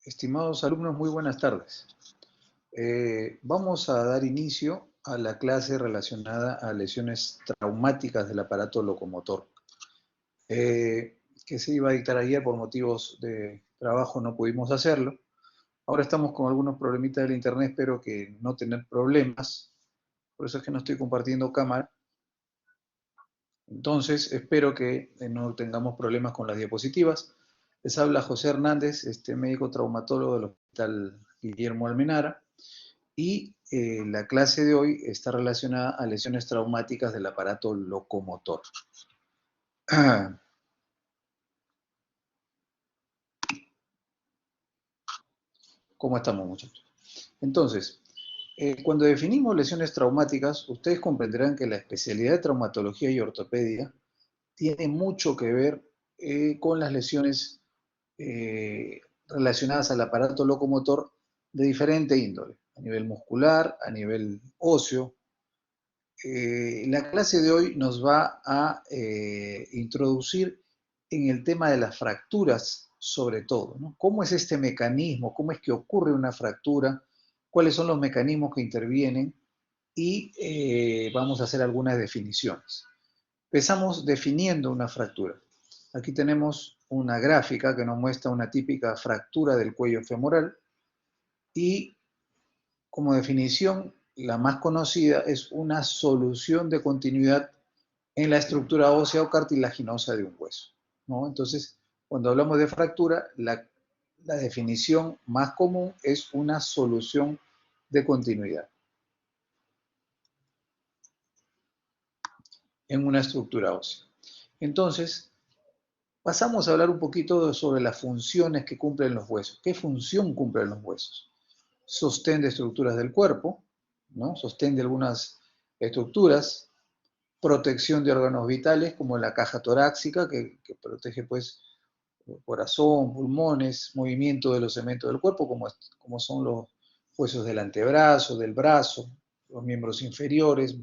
Estimados alumnos, muy buenas tardes. Vamos a dar inicio a la clase relacionada a lesiones traumáticas del aparato locomotor, que se iba a dictar ayer por motivos de trabajo, no pudimos hacerlo. Ahora estamos con algunos problemitas del internet, espero que no tener problemas, por eso es que no estoy compartiendo cámara. Entonces, espero que no tengamos problemas con las diapositivas. Les habla José Hernández, médico traumatólogo del Hospital Guillermo Almenara, y la clase de hoy está relacionada a lesiones traumáticas del aparato locomotor. ¿Cómo estamos, muchachos? Entonces, cuando definimos lesiones traumáticas, ustedes comprenderán que la especialidad de traumatología y ortopedia tiene mucho que ver con las lesiones relacionadas al aparato locomotor de diferente índole, a nivel muscular, a nivel óseo. La clase de hoy nos va a introducir en el tema de las fracturas, sobre todo, ¿no? ¿Cómo es este mecanismo? ¿Cómo es que ocurre una fractura? ¿Cuáles son los mecanismos que intervienen? Y vamos a hacer algunas definiciones. Empezamos definiendo una fractura. Aquí tenemos una gráfica que nos muestra una típica fractura del cuello femoral y como definición, la más conocida es una solución de continuidad en la estructura ósea o cartilaginosa de un hueso, ¿no? Entonces, cuando hablamos de fractura, la definición más común es una solución de continuidad en una estructura ósea. Entonces, pasamos a hablar un poquito sobre las funciones que cumplen los huesos. ¿Qué función cumplen los huesos? Sostén de estructuras del cuerpo, ¿no? Sostén de algunas estructuras, protección de órganos vitales como la caja torácica, que protege pues corazón, pulmones, movimiento de los segmentos del cuerpo, como son los huesos del antebrazo, del brazo, los miembros inferiores,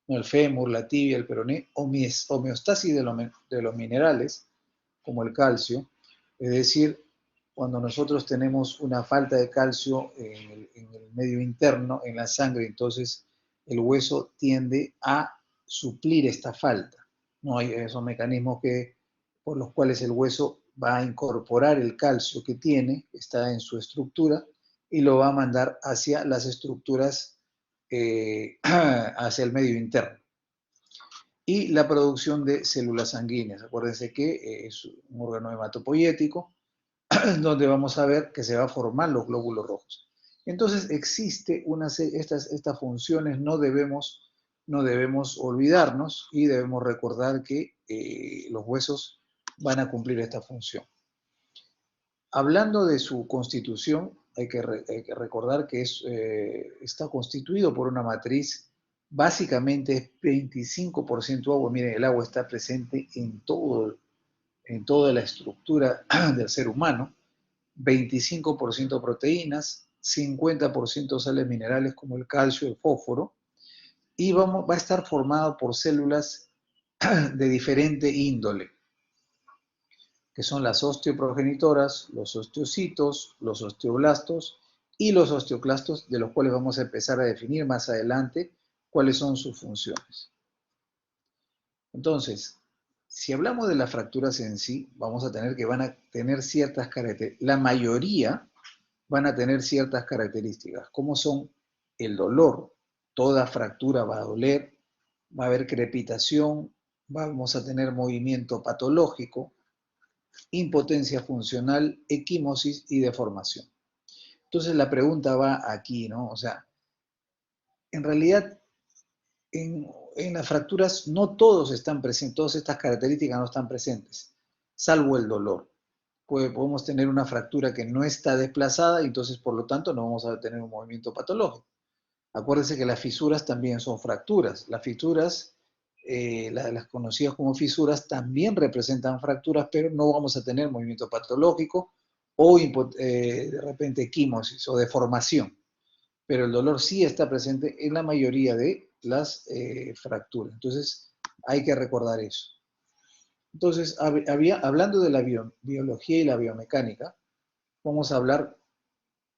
el fémur, la tibia, el peroné, homeostasis de los minerales, como el calcio, es decir, cuando nosotros tenemos una falta de calcio en el medio interno, en la sangre, entonces el hueso tiende a suplir esta falta. No hay esos mecanismos por los cuales el hueso va a incorporar el calcio que tiene, que está en su estructura, y lo va a mandar hacia las estructuras, hacia el medio interno. Y la producción de células sanguíneas. Acuérdense que es un órgano hematopoyético, donde vamos a ver que se va a formar los glóbulos rojos. Entonces existe estas funciones, no debemos olvidarnos y debemos recordar que los huesos van a cumplir esta función. Hablando de su constitución, hay que recordar que está constituido por una matriz, básicamente es 25% agua. Miren, el agua está presente en toda la estructura del ser humano. 25% proteínas, 50% sales minerales como el calcio, el fósforo, y va a estar formado por células de diferente índole, que son las osteoprogenitoras, los osteocitos, los osteoblastos y los osteoclastos, de los cuales vamos a empezar a definir más adelante cuáles son sus funciones. Entonces, si hablamos de las fracturas en sí, vamos a tener que van a tener ciertas características. La mayoría van a tener ciertas características, como son el dolor. Toda fractura va a doler, va a haber crepitación, vamos a tener movimiento patológico, impotencia funcional, equimosis y deformación. Entonces la pregunta va aquí, ¿no? O sea, en realidad en las fracturas no todos están presentes, todas estas características no están presentes, salvo el dolor. Podemos tener una fractura que no está desplazada y entonces por lo tanto no vamos a tener un movimiento patológico. Acuérdense que las fisuras también son fracturas. Las fisuras, las conocidas como fisuras, también representan fracturas, pero no vamos a tener movimiento patológico o de repente equimosis o deformación. Pero el dolor sí está presente en la mayoría de las fracturas. Entonces hay que recordar eso. Entonces, hablando de la biología y la biomecánica, vamos a hablar,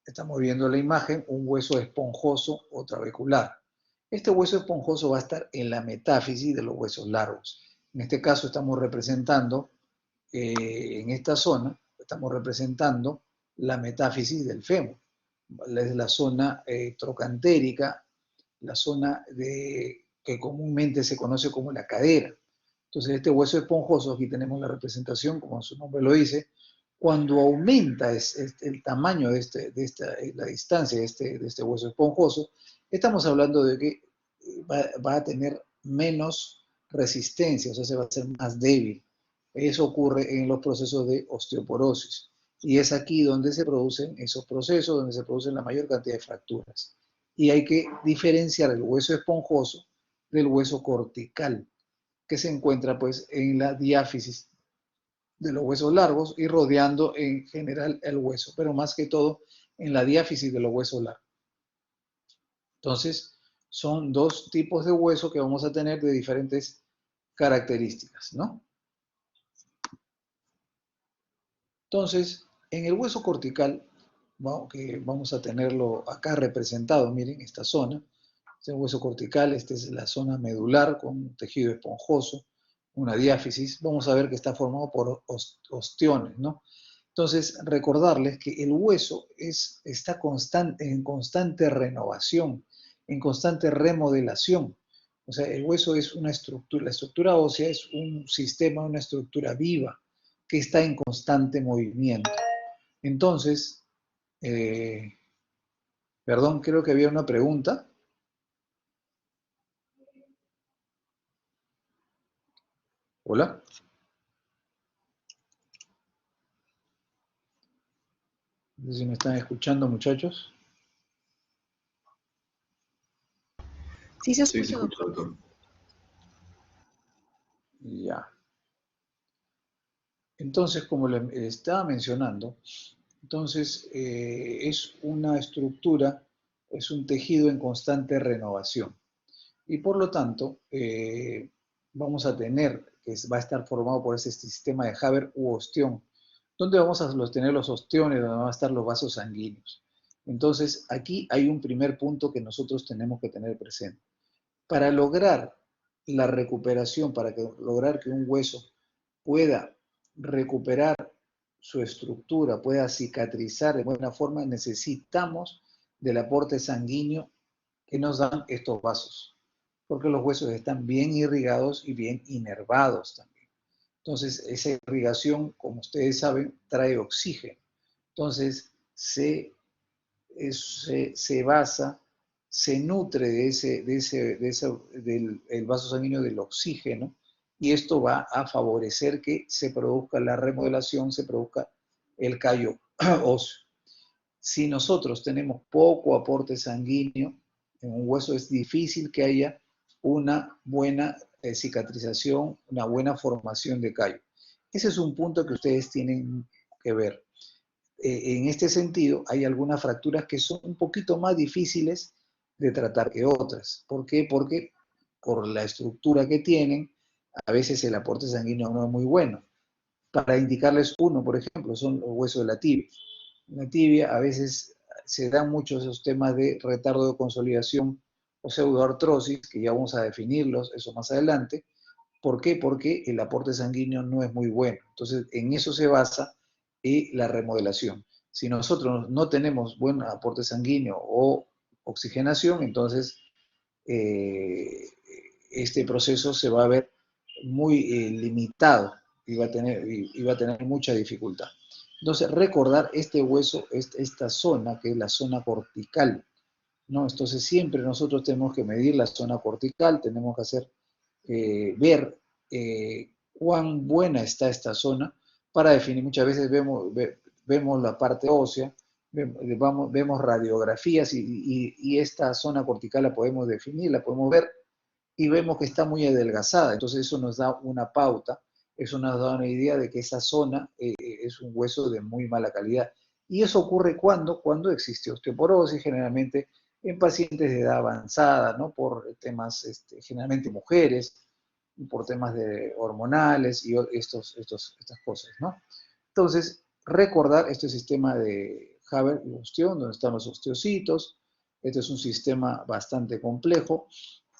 estamos viendo la imagen, un hueso esponjoso o trabecular. Este hueso esponjoso va a estar en la metáfisis de los huesos largos. En este caso estamos representando, en esta zona, estamos representando la metáfisis del fémur. Es la zona trocantérica, la zona que comúnmente se conoce como la cadera. Entonces este hueso esponjoso, aquí tenemos la representación, como su nombre lo dice, cuando aumenta el tamaño la distancia de este hueso esponjoso, estamos hablando de que va a tener menos resistencia, o sea, se va a hacer más débil. Eso ocurre en los procesos de osteoporosis. Y es aquí donde se producen esos procesos, donde se producen la mayor cantidad de fracturas. Y hay que diferenciar el hueso esponjoso del hueso cortical, que se encuentra pues en la diáfisis de los huesos largos y rodeando en general el hueso, pero más que todo en la diáfisis de los huesos largos. Entonces, son dos tipos de hueso que vamos a tener de diferentes características, ¿no? Entonces, en el hueso cortical, que vamos a tenerlo acá representado, miren, esta zona, este hueso cortical, esta es la zona medular con un tejido esponjoso, una diáfisis, vamos a ver que está formado por ostiones, ¿no? Entonces, recordarles que el hueso está en constante renovación, en constante remodelación. O sea, el hueso es una estructura, la estructura ósea es un sistema, una estructura viva que está en constante movimiento. Entonces, eh, perdón, creo que había una pregunta. Hola. No sé si me están escuchando, muchachos. Sí se Sí, se escucha, escucha, doctor. doctor. Ya. Entonces, como les estaba mencionando, entonces es una estructura, es un tejido en constante renovación. Y por lo tanto, vamos a tener, va a estar formado por ese sistema de Haber u ostión, donde vamos a tener los ostiones, donde van a estar los vasos sanguíneos. Entonces, aquí hay un primer punto que nosotros tenemos que tener presente. Para lograr la recuperación, lograr que un hueso pueda recuperar su estructura, pueda cicatrizar de buena forma, necesitamos del aporte sanguíneo que nos dan estos vasos, porque los huesos están bien irrigados y bien inervados también. Entonces, esa irrigación, como ustedes saben, trae oxígeno. Entonces, se basa, se nutre del el vaso sanguíneo del oxígeno, y esto va a favorecer que se produzca la remodelación, se produzca el callo óseo. Si nosotros tenemos poco aporte sanguíneo en un hueso, es difícil que haya una buena cicatrización, una buena formación de callo. Ese es un punto que ustedes tienen que ver. En este sentido, hay algunas fracturas que son un poquito más difíciles de tratar que otras. ¿Por qué? Porque por la estructura que tienen, a veces el aporte sanguíneo no es muy bueno. Para indicarles uno, por ejemplo, son los huesos de la tibia. En la tibia a veces se dan muchos esos temas de retardo de consolidación o pseudoartrosis, que ya vamos a definirlos, eso más adelante. ¿Por qué? Porque el aporte sanguíneo no es muy bueno. Entonces, en eso se basa la remodelación. Si nosotros no tenemos buen aporte sanguíneo o oxigenación, entonces este proceso se va a ver muy limitado y va a tener mucha dificultad. Entonces, recordar este hueso, esta zona, que es la zona cortical, ¿no? Entonces, siempre nosotros tenemos que medir la zona cortical, tenemos que hacer, ver cuán buena está esta zona para definir. Muchas veces vemos la parte ósea, vemos radiografías y esta zona cortical la podemos definir, la podemos ver y vemos que está muy adelgazada. Entonces eso nos da una pauta, eso nos da una idea de que esa zona es un hueso de muy mala calidad. Y eso ocurre cuando existe osteoporosis, generalmente en pacientes de edad avanzada, ¿no? Por temas, generalmente mujeres, por temas hormonales y estas cosas, ¿no? Entonces, recordar este sistema de Haber y Ostión, donde están los osteocitos. Este es un sistema bastante complejo,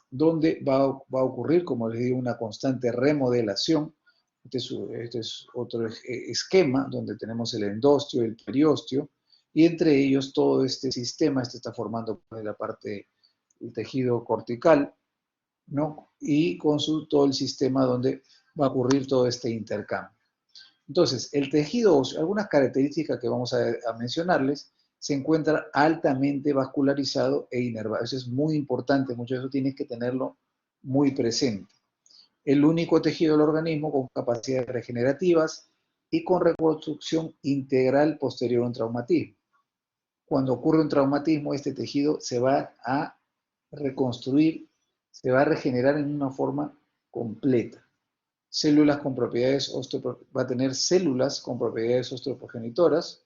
donde va a ocurrir, como les digo, una constante remodelación. Este es otro esquema donde tenemos el endostio y el periostio, y entre ellos todo este sistema está formando la parte del tejido cortical, ¿no? Y con todo el sistema donde va a ocurrir todo este intercambio. Entonces, el tejido óseo, algunas características que vamos a mencionarles, se encuentra altamente vascularizado e inervado. Eso es muy importante, mucho de eso tienes que tenerlo muy presente. El único tejido del organismo con capacidades regenerativas y con reconstrucción integral posterior a un traumatismo. Cuando ocurre un traumatismo, este tejido se va a reconstruir, se va a regenerar en una forma completa. Células con propiedades va a tener células con propiedades osteoprogenitoras,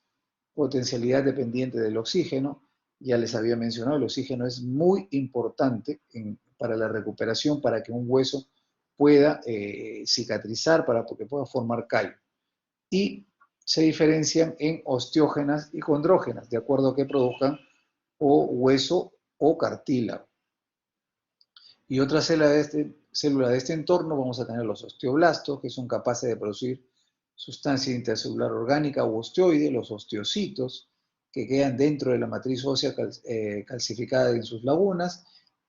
potencialidad dependiente del oxígeno. Ya les había mencionado, el oxígeno es muy importante para la recuperación, para que un hueso pueda cicatrizar, porque pueda formar callo. Y se diferencian en osteógenas y condrógenas, de acuerdo a que produzcan o hueso o cartílago. Y otra célula de este entorno vamos a tener los osteoblastos, que son capaces de producir sustancia intracelular orgánica o osteoide, los osteocitos, que quedan dentro de la matriz ósea calcificada en sus lagunas,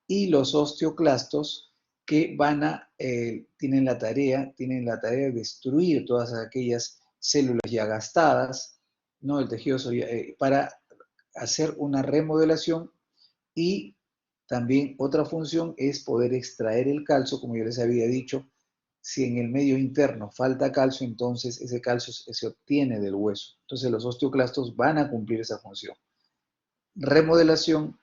y los osteoclastos, que tienen la tarea de destruir todas aquellas células ya gastadas, ¿no? El tejido para hacer una remodelación. Y también otra función es poder extraer el calcio, como yo les había dicho. Si en el medio interno falta calcio, entonces ese calcio se obtiene del hueso. Entonces los osteoclastos van a cumplir esa función. Remodelación,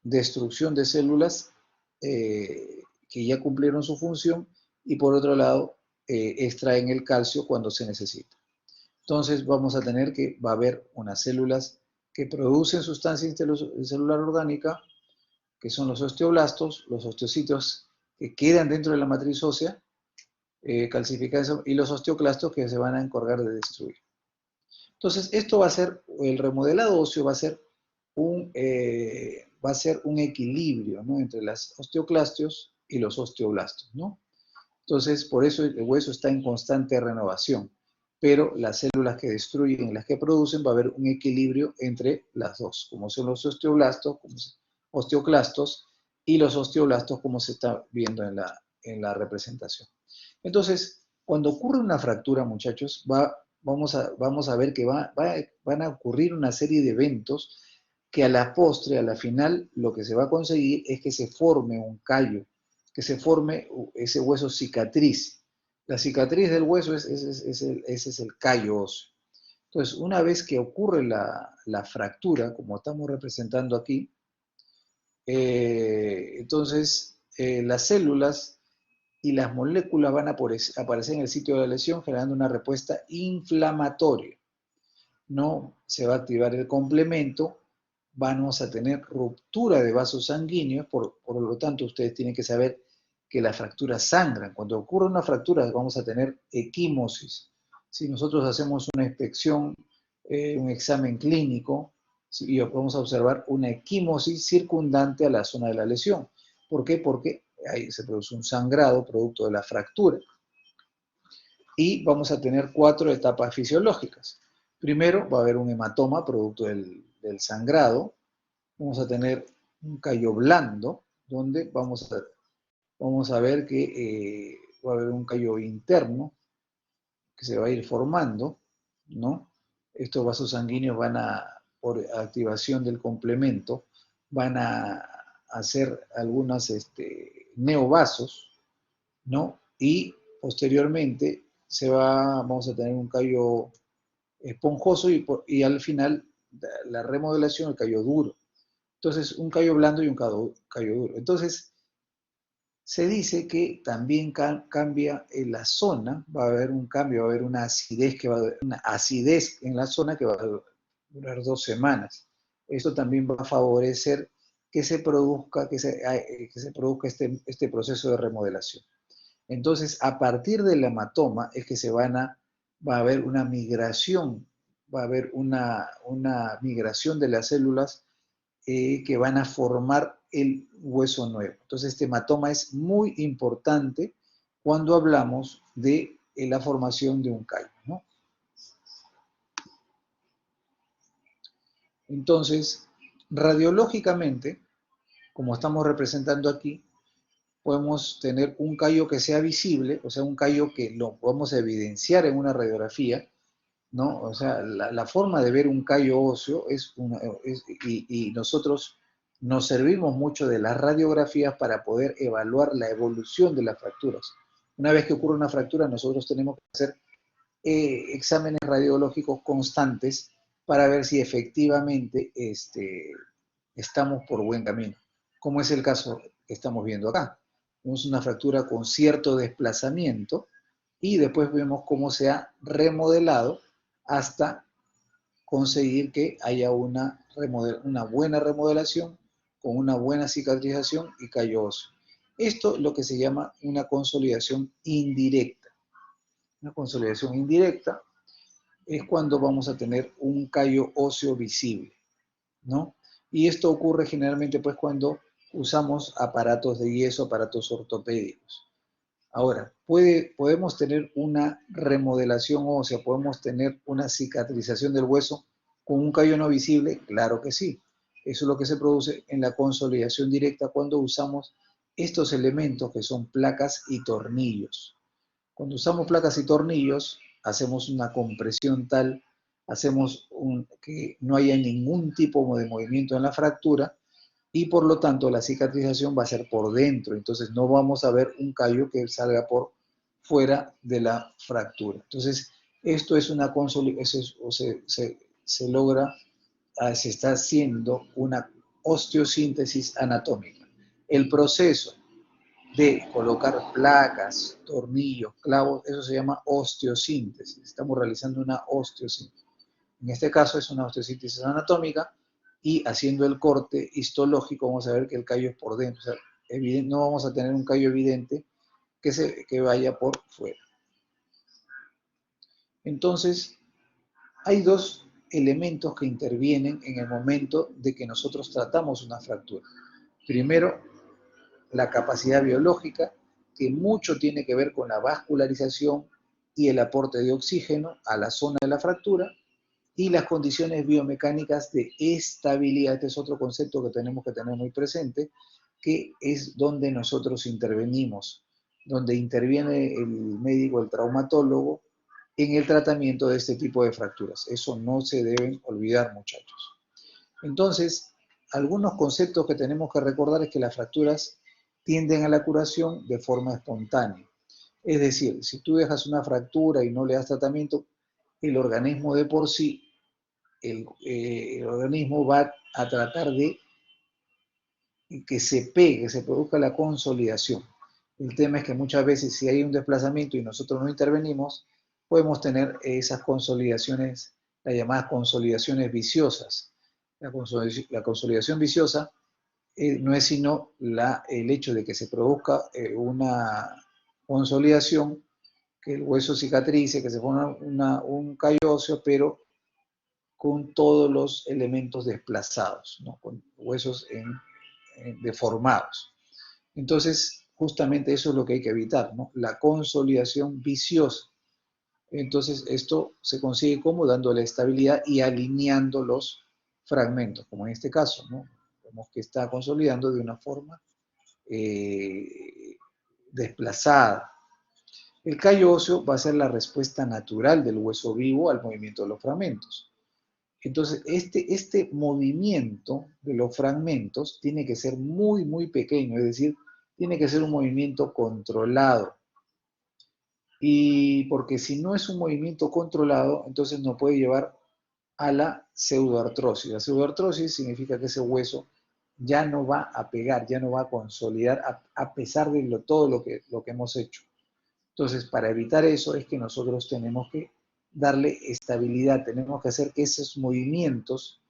destrucción de células que ya cumplieron su función, y por otro lado, extraen el calcio cuando se necesita. Entonces vamos a tener que va a haber unas células que producen sustancia celular orgánica, que son los osteoblastos, los osteocitos que quedan dentro de la matriz ósea calcificada, y los osteoclastos que se van a encargar de destruir. Entonces, esto va a ser, el remodelado óseo va a ser un equilibrio, ¿no?, entre los osteoclastos y los osteoblastos, ¿no? Entonces, por eso el hueso está en constante renovación, pero las células que destruyen y las que producen, va a haber un equilibrio entre las dos, como son los osteoblastos, osteoclastos, y los osteoblastos, como se está viendo en la representación. Entonces, cuando ocurre una fractura, muchachos, vamos a ver que van a ocurrir una serie de eventos que a la postre, a la final, lo que se va a conseguir es que se forme un callo, que se forme ese hueso cicatriz. La cicatriz del hueso, ese es el callo óseo. Entonces, una vez que ocurre la fractura, como estamos representando aquí, entonces las células y las moléculas van a aparecer en el sitio de la lesión, generando una respuesta inflamatoria. No se va a activar el complemento, vamos a tener ruptura de vasos sanguíneos, por lo tanto ustedes tienen que saber que las fracturas sangran. Cuando ocurre una fractura vamos a tener equimosis. Si nosotros hacemos una inspección, un examen clínico, y vamos a observar una equimosis circundante a la zona de la lesión. ¿Por qué? Porque ahí se produce un sangrado producto de la fractura. Y vamos a tener 4 etapas fisiológicas. Primero va a haber un hematoma producto del sangrado. Vamos a tener un callo blando, donde vamos a ver que va a haber un callo interno que se va a ir formando, ¿no? Estos vasos sanguíneos por activación del complemento, van a hacer algunos neovasos, ¿no? Y posteriormente vamos a tener un callo esponjoso, y al final la remodelación, el callo duro. Entonces, un callo blando y un callo duro. Entonces, se dice que también cambia en la zona, va a haber un cambio, va a haber una acidez en la zona que va a durar 2 semanas. Esto también va a favorecer que se produzca este proceso de remodelación. Entonces, a partir del hematoma es que va a haber una migración va a haber una migración de las células que van a formar el hueso nuevo. Entonces, este hematoma es muy importante cuando hablamos de la formación de un callo, ¿no? Entonces, radiológicamente, como estamos representando aquí, podemos tener un callo que sea visible, o sea, un callo que lo podemos evidenciar en una radiografía, ¿no? O sea, la forma de ver un callo óseo y nosotros nos servimos mucho de las radiografías para poder evaluar la evolución de las fracturas. Una vez que ocurre una fractura, nosotros tenemos que hacer exámenes radiológicos constantes para ver si efectivamente estamos por buen camino, como es el caso que estamos viendo acá. Vemos una fractura con cierto desplazamiento y después vemos cómo se ha remodelado hasta conseguir que haya una buena remodelación con una buena cicatrización y callo óseo. Esto es lo que se llama una consolidación indirecta. Una consolidación indirecta es cuando vamos a tener un callo óseo visible, ¿no? Y esto ocurre generalmente pues cuando usamos aparatos de yeso, aparatos ortopédicos. Ahora, podemos tener una remodelación ósea, podemos tener una cicatrización del hueso con un callo no visible, claro que sí. Eso es lo que se produce en la consolidación directa cuando usamos estos elementos que son placas y tornillos. Cuando usamos placas y tornillos, hacemos una compresión tal, que no haya ningún tipo de movimiento en la fractura y por lo tanto la cicatrización va a ser por dentro, entonces no vamos a ver un callo que salga por fuera de la fractura. Entonces, esto es una consolidación, se logra, se está haciendo una osteosíntesis anatómica. El proceso de colocar placas, tornillos, clavos, eso se llama osteosíntesis. Estamos realizando una osteosíntesis. En este caso es una osteosíntesis anatómica y haciendo el corte histológico vamos a ver que el callo es por dentro. O sea, no vamos a tener un callo evidente que vaya por fuera. Entonces, hay dos elementos que intervienen en el momento de que nosotros tratamos una fractura. Primero, la capacidad biológica, que mucho tiene que ver con la vascularización y el aporte de oxígeno a la zona de la fractura, y las condiciones biomecánicas de estabilidad. Este es otro concepto que tenemos que tener muy presente, que es donde nosotros intervenimos, donde interviene el médico, el traumatólogo, en el tratamiento de este tipo de fracturas. Eso no se deben olvidar, muchachos. Entonces, algunos conceptos que tenemos que recordar es que las fracturas tienden a la curación de forma espontánea. Es decir, si tú dejas una fractura y no le das tratamiento, el organismo de por sí, el organismo va a tratar de que se pegue, que se produzca la consolidación. El tema es que muchas veces si hay un desplazamiento y nosotros no intervenimos, podemos tener esas consolidaciones, las llamadas consolidaciones viciosas. La consolidación viciosa no es sino el hecho de que se produzca una consolidación, que el hueso cicatrice, que se forma un callo óseo, pero con todos los elementos desplazados, ¿no? Con huesos deformados. Entonces, justamente eso es lo que hay que evitar, ¿no? La consolidación viciosa. Entonces, esto se consigue como dándole estabilidad y alineando los fragmentos, como en este caso, ¿no? Vemos que está consolidando de una forma desplazada. El callo óseo va a ser la respuesta natural del hueso vivo al movimiento de los fragmentos. Entonces, este movimiento de los fragmentos tiene que ser muy, muy pequeño, es decir, tiene que ser un movimiento controlado. Y porque si no es un movimiento controlado, entonces nos puede llevar a la pseudoartrosis. La pseudoartrosis significa que ese hueso ya no va a pegar, ya no va a consolidar a pesar de todo lo que hemos hecho. Entonces, para evitar eso es que nosotros tenemos que darle estabilidad, tenemos que hacer que esos movimientos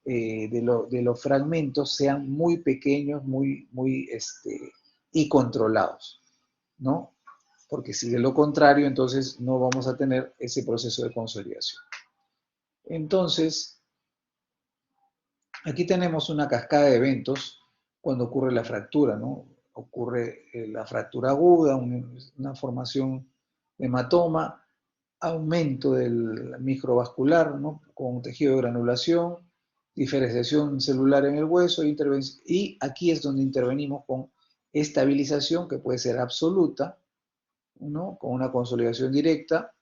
de los fragmentos sean muy pequeños, y controlados, ¿no? Porque si de lo contrario, entonces no vamos a tener ese proceso de consolidación. Entonces, aquí tenemos una cascada de eventos cuando ocurre la fractura, ¿no? Ocurre la fractura aguda, una formación de hematoma, aumento del microvascular, ¿no? Con tejido de granulación, diferenciación celular en el hueso, y aquí es donde intervenimos con estabilización, que puede ser absoluta, ¿no? Con una consolidación directa,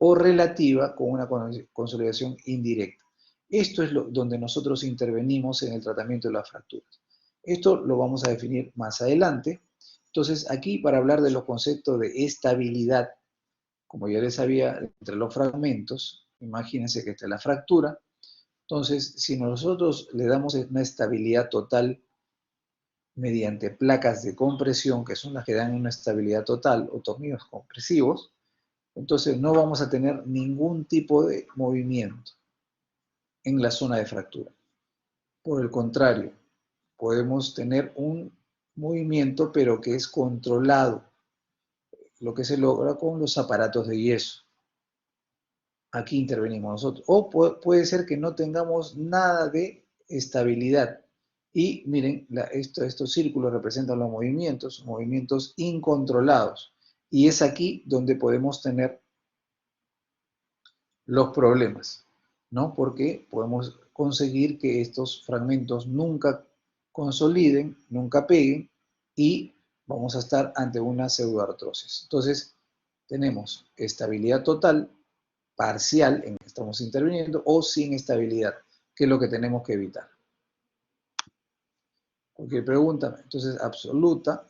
o relativa, con una consolidación indirecta. Esto es donde nosotros intervenimos en el tratamiento de las fracturas. Esto lo vamos a definir más adelante. Entonces, aquí para hablar de los conceptos de estabilidad, como ya les había, entre los fragmentos, imagínense que está la fractura. Entonces, si nosotros le damos una estabilidad total mediante placas de compresión, que son las que dan una estabilidad total, o tornillos compresivos, entonces no vamos a tener ningún tipo de movimiento en la zona de fractura. Por el contrario, podemos tener un movimiento, pero que es controlado, lo que se logra con los aparatos de yeso. Aquí intervenimos nosotros. O puede ser que no tengamos nada de estabilidad. Y miren, estos círculos representan los movimientos incontrolados. Y es aquí donde podemos tener los problemas, ¿no? Porque podemos conseguir que estos fragmentos nunca consoliden, nunca peguen, y vamos a estar ante una pseudoartrosis. Entonces, tenemos estabilidad total, parcial, en que estamos interviniendo, o sin estabilidad, que es lo que tenemos que evitar. Cualquier pregunta, entonces absoluta,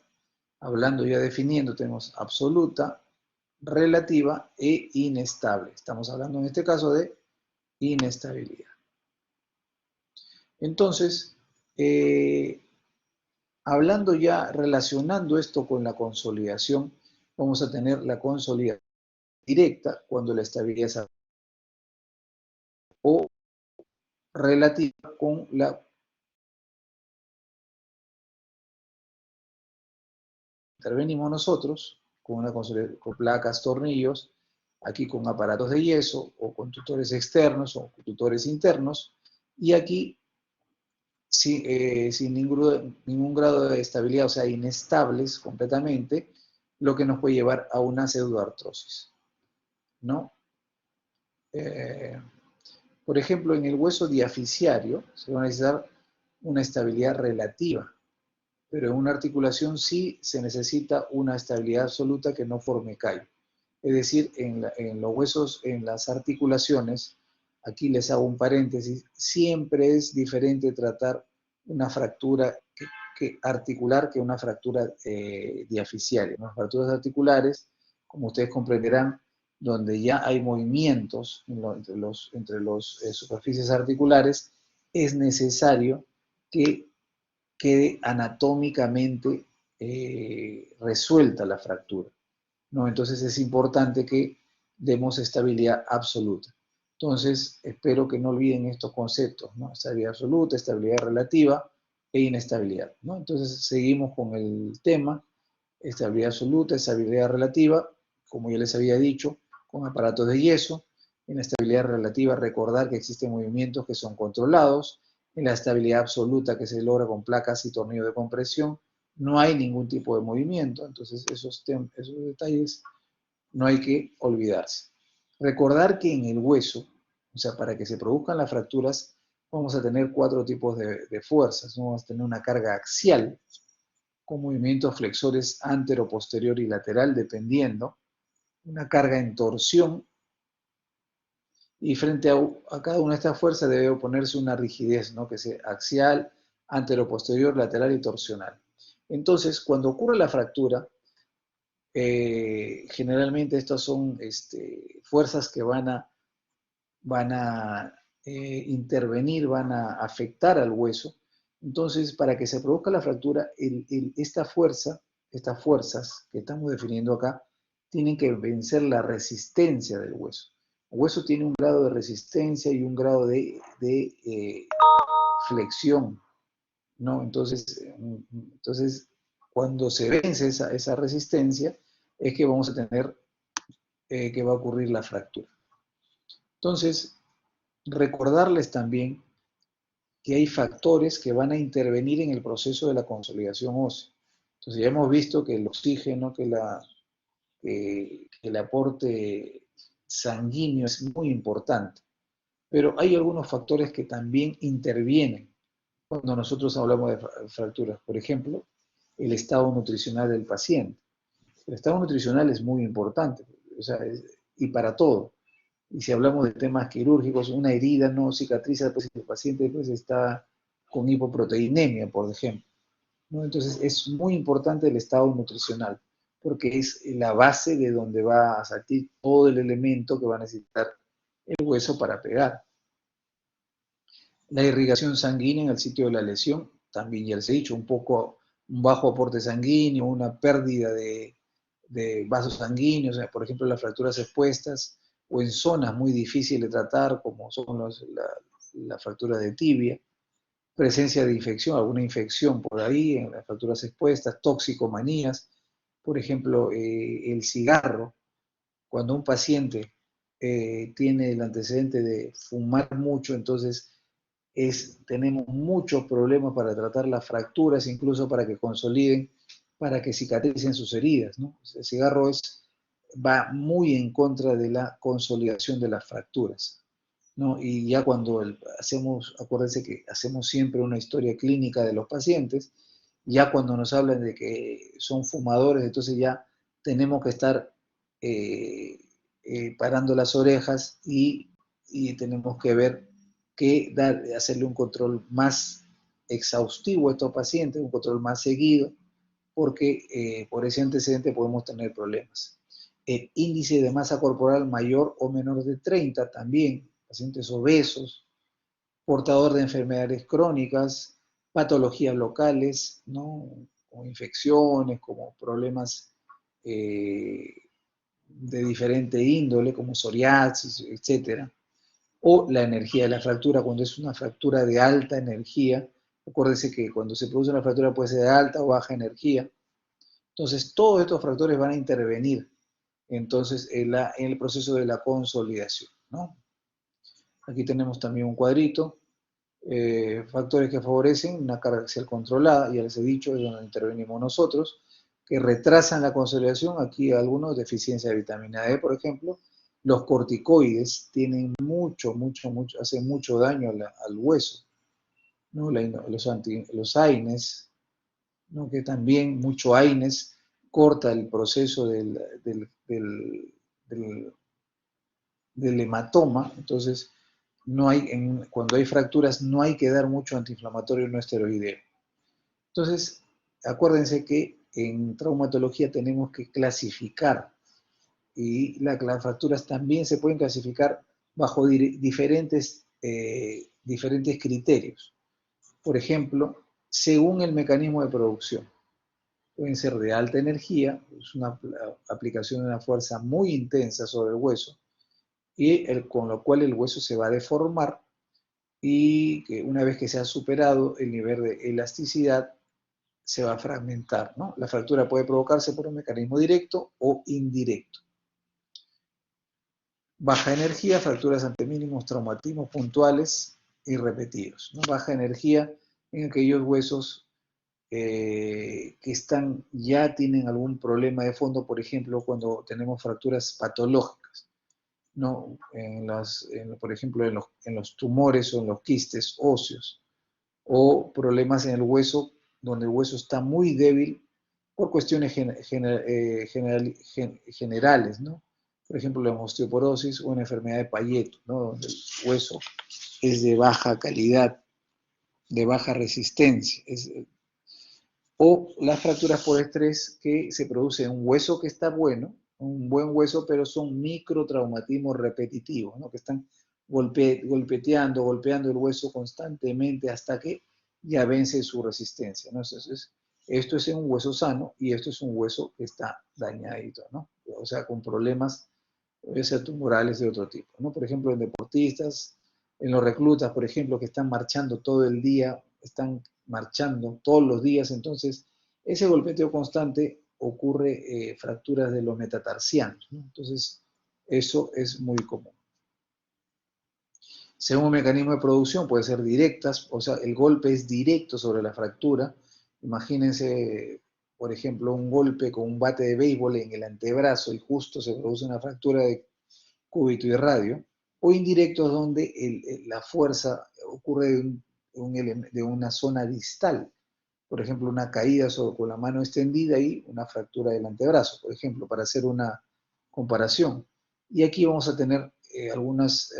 hablando ya definiendo, tenemos absoluta, relativa e inestable. Estamos hablando en este caso de inestabilidad. Entonces, hablando ya, relacionando esto con la consolidación, vamos a tener la consolidación directa cuando la estabilidad es o relativa con la intervenimos nosotros con una consolidación, con placas, tornillos, aquí con aparatos de yeso o con tutores externos o con tutores internos, y aquí sin ningún grado de estabilidad, o sea, inestables completamente, lo que nos puede llevar a una pseudoartrosis, ¿no? Por ejemplo, en el hueso diaficiario se va a necesitar una estabilidad relativa, pero en una articulación sí se necesita una estabilidad absoluta que no forme callo. Es decir, en los huesos, en las articulaciones, aquí les hago un paréntesis, siempre es diferente tratar una fractura articular que una fractura diaficiaria. Las fracturas articulares, como ustedes comprenderán, donde ya hay movimientos entre las superficies articulares, es necesario que quede anatómicamente resuelta la fractura, ¿no? Entonces es importante que demos estabilidad absoluta. Entonces, espero que no olviden estos conceptos, ¿no? Estabilidad absoluta, estabilidad relativa e inestabilidad, ¿no? Entonces, seguimos con el tema, estabilidad absoluta, estabilidad relativa, como ya les había dicho, con aparatos de yeso. En la estabilidad relativa, recordar que existen movimientos que son controlados. En la estabilidad absoluta, que se logra con placas y tornillos de compresión, no hay ningún tipo de movimiento. Entonces, esos detalles no hay que olvidarse. Recordar que en el hueso, o sea, para que se produzcan las fracturas, vamos a tener 4 tipos de fuerzas. Vamos a tener una carga axial, con movimientos flexores antero, posterior y lateral, dependiendo. Una carga en torsión, y frente a cada una de estas fuerzas debe oponerse una rigidez, ¿no? Que sea axial, antero, posterior, lateral y torsional. Entonces, cuando ocurre la fractura, generalmente estas son fuerzas que van a intervenir, van a afectar al hueso. Entonces, para que se produzca la fractura, estas fuerzas que estamos definiendo acá, tienen que vencer la resistencia del hueso. El hueso tiene un grado de resistencia y un grado de flexión, ¿no? Entonces, cuando se vence esa resistencia, es que vamos a tener que va a ocurrir la fractura. Entonces, Recordarles también que hay factores que van a intervenir en el proceso de la consolidación ósea. Entonces ya hemos visto que el oxígeno, que el aporte sanguíneo es muy importante, pero hay algunos factores que también intervienen cuando nosotros hablamos de fracturas. Por ejemplo, el estado nutricional del paciente. El estado nutricional es muy importante, o sea, y para todo. Y si hablamos de temas quirúrgicos, una herida no cicatriza, pues el paciente pues, está con hipoproteinemia, por ejemplo, ¿no? Entonces es muy importante el estado nutricional, porque es la base de donde va a salir todo el elemento que va a necesitar el hueso para pegar. La irrigación sanguínea en el sitio de la lesión, también ya les he dicho, un bajo aporte sanguíneo, una pérdida de vasos sanguíneos, por ejemplo, las fracturas expuestas o en zonas muy difíciles de tratar, como son la fractura de tibia, presencia de infección, alguna infección por ahí en las fracturas expuestas, toxicomanías, por ejemplo, el cigarro, cuando un paciente tiene el antecedente de fumar mucho, entonces tenemos muchos problemas para tratar las fracturas, incluso para que consoliden, para que cicatricen sus heridas, ¿no? El cigarro va muy en contra de la consolidación de las fracturas, ¿no? Y ya cuando acuérdense que hacemos siempre una historia clínica de los pacientes, ya cuando nos hablan de que son fumadores, entonces ya tenemos que estar eh, parando las orejas y tenemos que ver que hacerle un control más exhaustivo a estos pacientes, un control más seguido, porque por ese antecedente podemos tener problemas. El índice de masa corporal mayor o menor de 30 también, pacientes obesos, portador de enfermedades crónicas, patologías locales, ¿no? Como infecciones, como problemas de diferente índole, como psoriasis, etcétera, o la energía de la fractura, cuando es una fractura de alta energía. Acuérdense que cuando se produce una fractura puede ser de alta o baja energía. Entonces, todos estos factores van a intervenir entonces en el proceso de la consolidación, ¿no? Aquí tenemos también un cuadrito, factores que favorecen una carga axial controlada, ya les he dicho, es donde intervenimos nosotros, que retrasan la consolidación, aquí algunos, deficiencia de vitamina D, por ejemplo. Los corticoides tienen hacen mucho daño al hueso, ¿no? Los AINES, ¿no? Que también mucho AINES corta el proceso del, del hematoma, entonces cuando hay fracturas no hay que dar mucho antiinflamatorio no esteroideo. Entonces, acuérdense que en traumatología tenemos que clasificar y las fracturas también se pueden clasificar bajo diferentes criterios. Por ejemplo, según el mecanismo de producción. Pueden ser de alta energía, es una aplicación de una fuerza muy intensa sobre el hueso, y con lo cual el hueso se va a deformar y que una vez que se ha superado el nivel de elasticidad, se va a fragmentar, ¿no? La fractura puede provocarse por un mecanismo directo o indirecto. Baja energía, fracturas ante mínimos traumatismos puntuales y repetidos, ¿no? Baja energía en aquellos huesos que ya tienen algún problema de fondo, por ejemplo, cuando tenemos fracturas patológicas, ¿no? Por ejemplo, en los tumores o en los quistes óseos, o problemas en el hueso, donde el hueso está muy débil por cuestiones generales, ¿no? Por ejemplo, la osteoporosis o una enfermedad de Paget, ¿no? Donde el hueso es de baja calidad, de baja resistencia. O las fracturas por estrés que se produce en un hueso que está bueno, un buen hueso, pero son microtraumatismos repetitivos, ¿no? Que están golpeando el hueso constantemente hasta que ya vence su resistencia, ¿no? Entonces, esto es en un hueso sano y esto es un hueso que está dañadito, ¿no? O sea, con problemas, puede ser tumorales de otro tipo, ¿no? Por ejemplo, en deportistas, en los reclutas, por ejemplo, que están marchando todo el día, están marchando todos los días, entonces ese golpeteo constante ocurre fracturas de los metatarsianos, ¿no? Entonces, eso es muy común. Según el mecanismo de producción, puede ser directas, o sea, el golpe es directo sobre la fractura. Imagínense, por ejemplo, un golpe con un bate de béisbol en el antebrazo y justo se produce una fractura de cúbito y radio, o indirectos donde la fuerza ocurre de una zona distal, por ejemplo, una caída con la mano extendida y una fractura del antebrazo, por ejemplo, para hacer una comparación. Y aquí vamos a tener algunas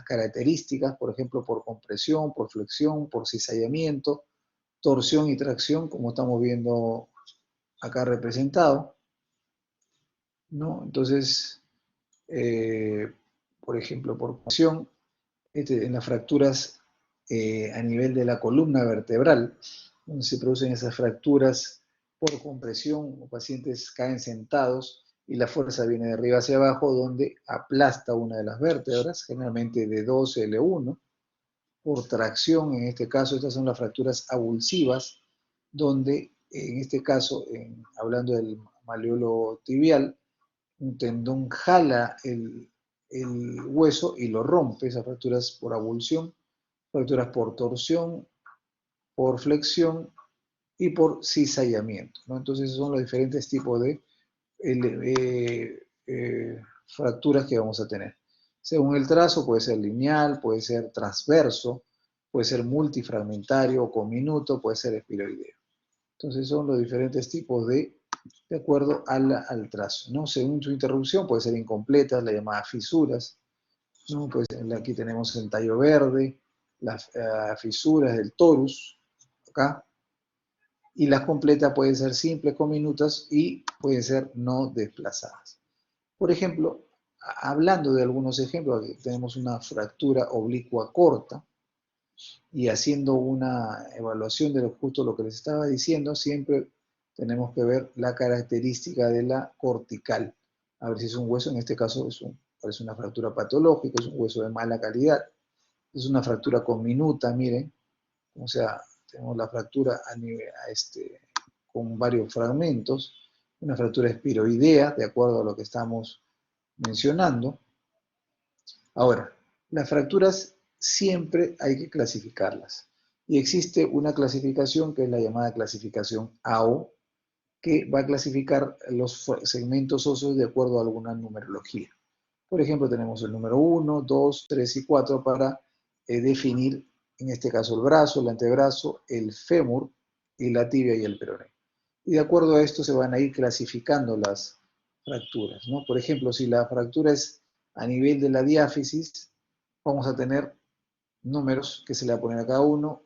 características, por ejemplo, por compresión, por flexión, por cizallamiento, torsión y tracción, como estamos viendo acá representado, ¿no? Entonces, por ejemplo, por compresión, en las fracturas a nivel de la columna vertebral, donde se producen esas fracturas por compresión, los pacientes caen sentados y la fuerza viene de arriba hacia abajo, donde aplasta una de las vértebras, generalmente de 2L1, por tracción, en este caso, estas son las fracturas avulsivas, donde en este caso, hablando del maleolo tibial, un tendón jala el hueso y lo rompe, esas fracturas por avulsión, fracturas por torsión, por flexión y por cizallamiento, ¿no? Entonces esos son los diferentes tipos de fracturas que vamos a tener. Según el trazo puede ser lineal, puede ser transverso, puede ser multifragmentario, cominuto, puede ser espiroideo. Entonces son los diferentes tipos de acuerdo al trazo, ¿no? Según su interrupción puede ser incompleta, la llamada fisuras, ¿no? Pues aquí tenemos el tallo verde, las fisuras del torus, acá, y las completas pueden ser simples, cominutas y pueden ser no desplazadas. Por ejemplo, hablando de algunos ejemplos, aquí tenemos una fractura oblicua corta, y haciendo una evaluación de justo lo que les estaba diciendo, siempre tenemos que ver la característica de la cortical. A ver si es un hueso, en este caso parece una fractura patológica, es un hueso de mala calidad, es una fractura conminuta, miren, o sea, tenemos la fractura con varios fragmentos, una fractura espiroidea, de acuerdo a lo que estamos mencionando. Ahora, las fracturas siempre hay que clasificarlas. Y existe una clasificación que es la llamada clasificación AO, que va a clasificar los segmentos óseos de acuerdo a alguna numerología. Por ejemplo, tenemos el número 1, 2, 3 y 4 para definir, en este caso, el brazo, el antebrazo, el fémur, y la tibia y el peroné. Y de acuerdo a esto se van a ir clasificando las fracturas, ¿no? Por ejemplo, si la fractura es a nivel de la diáfisis, vamos a tener números que se le va a poner a cada uno,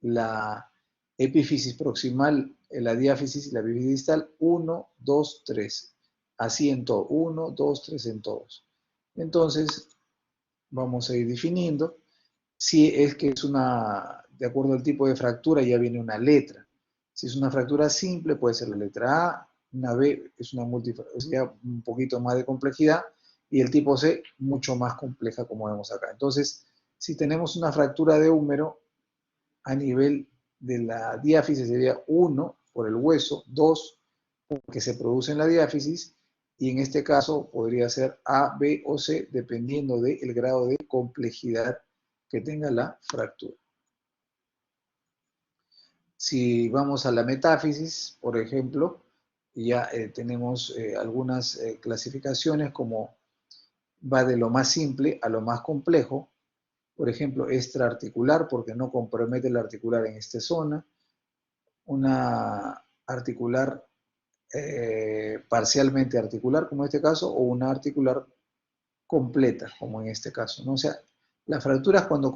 la epífisis proximal, la diáfisis y la epífisis distal, 1, 2, 3. Así en todo, 1, 2, 3 en todos. Entonces, vamos a ir definiendo. Si es que es de acuerdo al tipo de fractura, ya viene una letra. Si es una fractura simple, puede ser la letra A, una B es una multifractura, un poquito más de complejidad, y el tipo C, mucho más compleja, como vemos acá. Entonces, si tenemos una fractura de húmero, a nivel de la diáfisis sería 1 por el hueso, 2 porque se produce en la diáfisis, y en este caso podría ser A, B o C, dependiendo del grado de complejidad que tenga la fractura. Si vamos a la metáfisis, por ejemplo, ya tenemos algunas clasificaciones como va de lo más simple a lo más complejo. Por ejemplo, extraarticular, porque no compromete la articular en esta zona. Una articular parcialmente articular, como en este caso, o una articular completa, como en este caso, ¿no? O sea, las fracturas cuando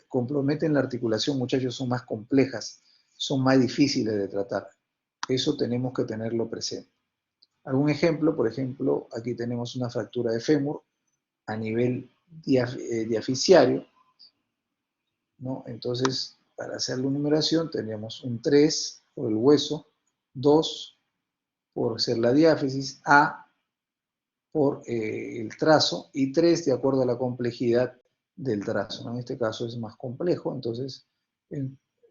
comprometen la articulación, muchachos, son más complejas, son más difíciles de tratar. Eso tenemos que tenerlo presente. Algún ejemplo, por ejemplo, aquí tenemos una fractura de fémur a nivel diaficiario, ¿no? Entonces, para hacer la numeración, tenemos un 3 por el hueso, 2 por ser la diáfisis, A por el trazo y 3 de acuerdo a la complejidad del trazo, ¿no? En este caso es más complejo, entonces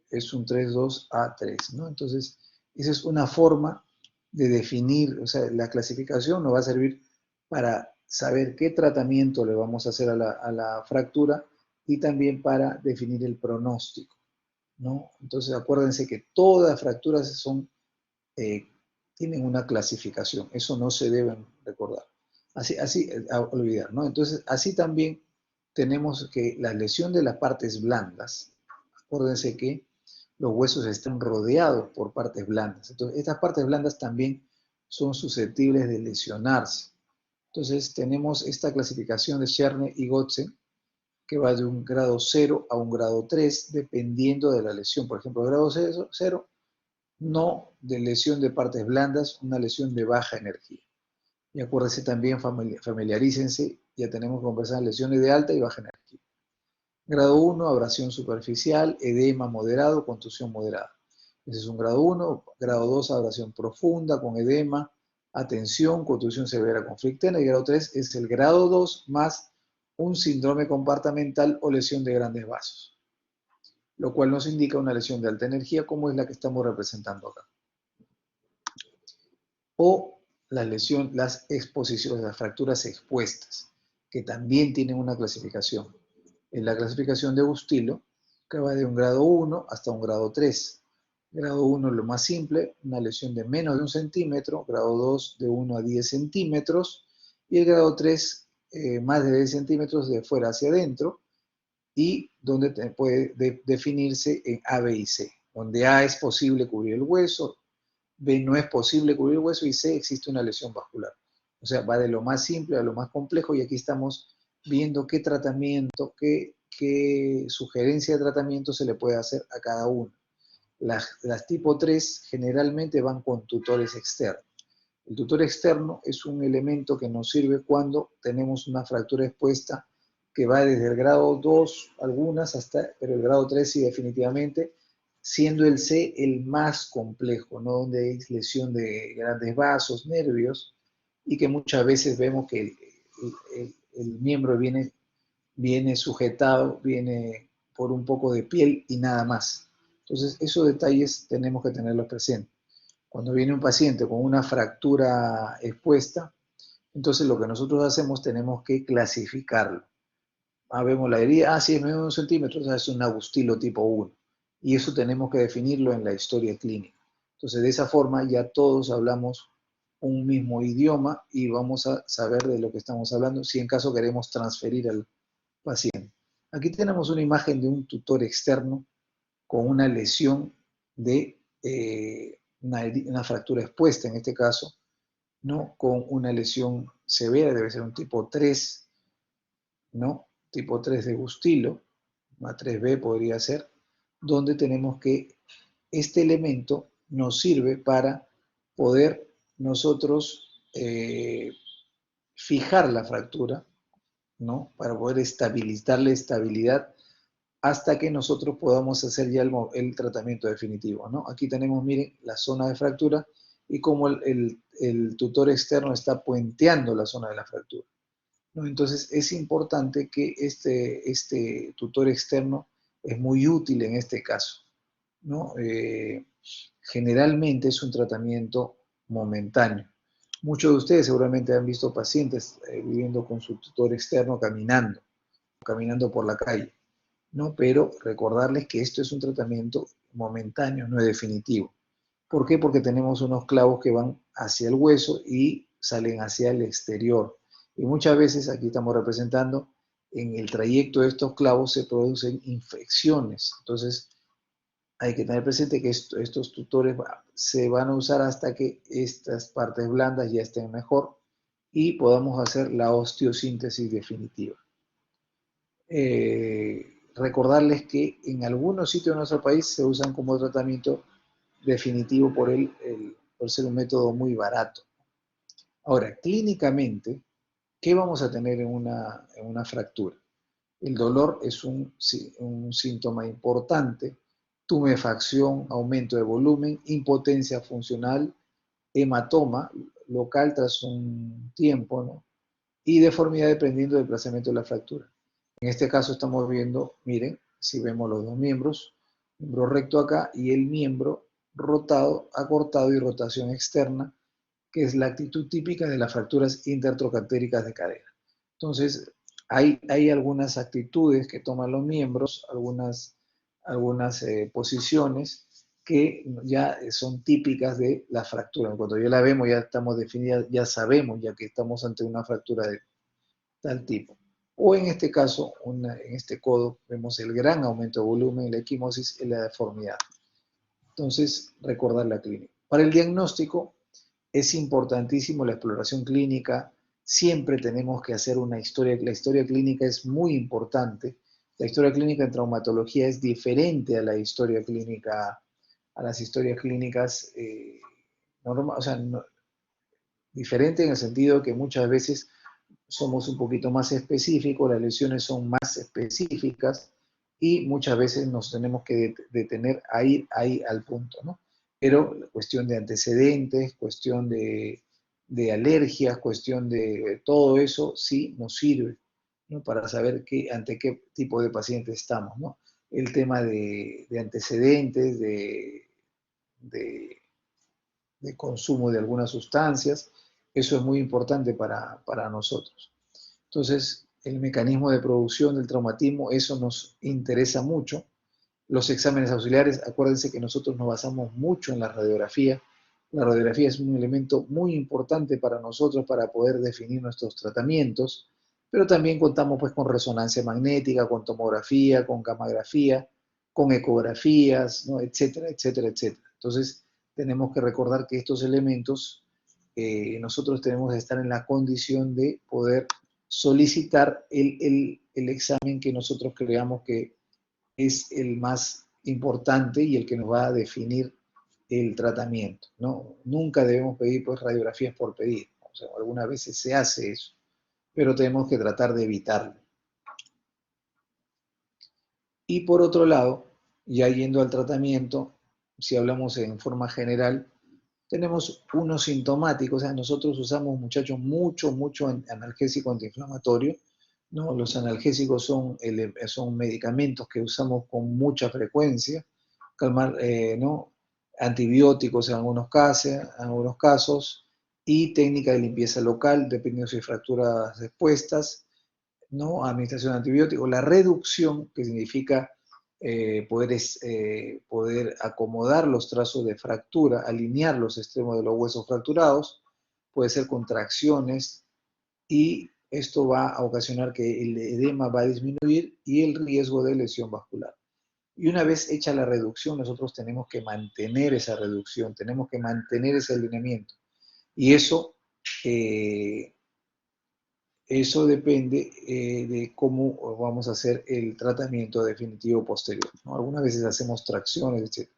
es un 3-2-A-3, ¿no? Entonces, esa es una forma de definir, o sea, la clasificación nos va a servir para saber qué tratamiento le vamos a hacer a la fractura y también para definir el pronóstico, ¿no? Entonces acuérdense que todas las fracturas tienen una clasificación, eso no se deben recordar, así a olvidar, ¿no? Entonces así también tenemos que la lesión de las partes blandas, acuérdense que los huesos están rodeados por partes blandas, entonces estas partes blandas también son susceptibles de lesionarse. Entonces tenemos esta clasificación de Scherne y Gotzen, que va de un grado 0 a un grado 3, dependiendo de la lesión. Por ejemplo, grado 0, no de lesión de partes blandas, una lesión de baja energía. Y acuérdense también, familiarícense, ya tenemos que conversar lesiones de alta y baja energía. Grado 1, abrasión superficial, edema moderado, contusión moderada. Ese es un grado 1. Grado 2, abrasión profunda con edema, atención, contusión severa conflictiva. Y grado 3 es el grado 2 más un síndrome compartimental o lesión de grandes vasos, lo cual nos indica una lesión de alta energía como es la que estamos representando acá. O las exposiciones, las fracturas expuestas, que también tienen una clasificación. En la clasificación de Bustilo, que va de un grado 1 hasta un grado 3. Grado 1 es lo más simple, una lesión de menos de 1 centímetro, grado 2 de 1 a 10 centímetros, y el grado 3 más de 10 centímetros de fuera hacia adentro, y donde puede definirse en A, B y C, donde A es posible cubrir el hueso, B no es posible cubrir el hueso y C existe una lesión vascular. O sea, va de lo más simple a lo más complejo y aquí estamos viendo qué tratamiento, qué sugerencia de tratamiento se le puede hacer a cada uno. Las tipo 3 generalmente van con tutores externos. El tutor externo es un elemento que nos sirve cuando tenemos una fractura expuesta que va desde el grado 2, algunas, pero el grado 3 sí definitivamente, siendo el C el más complejo, ¿no? Donde hay lesión de grandes vasos, nervios, y que muchas veces vemos que el miembro viene sujetado, viene por un poco de piel y nada más. Entonces, esos detalles tenemos que tenerlos presentes. Cuando viene un paciente con una fractura expuesta, entonces lo que nosotros hacemos tenemos que clasificarlo. Vemos la herida, sí, es menos de 1 centímetro, o sea, es un Agustilo tipo 1. Y eso tenemos que definirlo en la historia clínica. Entonces, de esa forma ya todos hablamos un mismo idioma y vamos a saber de lo que estamos hablando si en caso queremos transferir al paciente. Aquí tenemos una imagen de un tutor externo con una lesión de una fractura expuesta, en este caso, ¿no? Con una lesión severa, debe ser un tipo 3, ¿no? Tipo 3 de Bustilo, una 3B podría ser, donde tenemos que este elemento nos sirve para poder nosotros fijar la fractura, ¿no? Para poder darle estabilidad hasta que nosotros podamos hacer ya el tratamiento definitivo, ¿no? Aquí tenemos, miren, la zona de fractura y cómo el tutor externo está puenteando la zona de la fractura, ¿no? Entonces es importante que este tutor externo es muy útil en este caso, ¿no? Generalmente es un tratamiento momentáneo. Muchos de ustedes seguramente han visto pacientes viviendo con su tutor externo caminando por la calle, ¿no? Pero recordarles que esto es un tratamiento momentáneo, no es definitivo. ¿Por qué? Porque tenemos unos clavos que van hacia el hueso y salen hacia el exterior. Y muchas veces, aquí estamos representando, en el trayecto de estos clavos se producen infecciones. Entonces, hay que tener presente que estos tutores se van a usar hasta que estas partes blandas ya estén mejor y podamos hacer la osteosíntesis definitiva. Recordarles que en algunos sitios de nuestro país se usan como tratamiento definitivo por ser un método muy barato. Ahora, clínicamente, ¿qué vamos a tener en una fractura? El dolor es un síntoma importante, tumefacción, aumento de volumen, impotencia funcional, hematoma local tras un tiempo, ¿no? Y deformidad dependiendo del desplazamiento de la fractura. En este caso estamos viendo, miren, si vemos los dos miembros, miembro recto acá y el miembro rotado, acortado y rotación externa, que es la actitud típica de las fracturas intertrocantéricas de cadera. Entonces, Hay algunas actitudes que toman los miembros, algunas posiciones que ya son típicas de la fractura. Cuando ya la vemos, ya estamos definidas, ya sabemos ya que estamos ante una fractura de tal tipo. O en este caso, en este codo, vemos el gran aumento de volumen, la equimosis y la deformidad. Entonces, recordar la clínica. Para el diagnóstico, es importantísimo la exploración clínica. Siempre tenemos que hacer una historia. La historia clínica es muy importante. La historia clínica en traumatología es diferente a la historia clínica, a las historias clínicas normal, o sea, diferente en el sentido que muchas veces somos un poquito más específicos, las lesiones son más específicas y muchas veces nos tenemos que detener a ir ahí al punto, ¿no? Pero cuestión de antecedentes, cuestión de alergias, cuestión de todo eso, sí nos sirve, ¿no? Para saber ante qué tipo de paciente estamos, ¿no? El tema de antecedentes, de de consumo de algunas sustancias, eso es muy importante para nosotros. Entonces, el mecanismo de producción del traumatismo, eso nos interesa mucho. Los exámenes auxiliares, acuérdense que nosotros nos basamos mucho en la radiografía. La radiografía es un elemento muy importante para nosotros para poder definir nuestros tratamientos, pero también contamos pues con resonancia magnética, con tomografía, con gammagrafía, con ecografías, ¿no? Etcétera, etcétera, etcétera. Entonces, tenemos que recordar que estos elementos, nosotros tenemos que estar en la condición de poder solicitar el examen que nosotros creamos que es el más importante y el que nos va a definir el tratamiento, ¿no? Nunca debemos pedir pues, radiografías por pedir. O sea, algunas veces se hace eso, pero tenemos que tratar de evitarlo. Y por otro lado, ya yendo al tratamiento, si hablamos en forma general, tenemos unos sintomáticos, o sea, nosotros usamos, muchachos, mucho analgésico antiinflamatorio, ¿no? Los analgésicos son medicamentos que usamos con mucha frecuencia, calmar, ¿no? Antibióticos en algunos casos, y técnica de limpieza local, dependiendo si hay fracturas expuestas, ¿no? Administración de antibióticos, la reducción, que significa poder acomodar los trazos de fractura, alinear los extremos de los huesos fracturados, puede ser contracciones y esto va a ocasionar que el edema va a disminuir y el riesgo de lesión vascular. Y una vez hecha la reducción, nosotros tenemos que mantener esa reducción, tenemos que mantener ese alineamiento. Y eso depende de cómo vamos a hacer el tratamiento definitivo posterior, ¿no? Algunas veces hacemos tracciones, etc.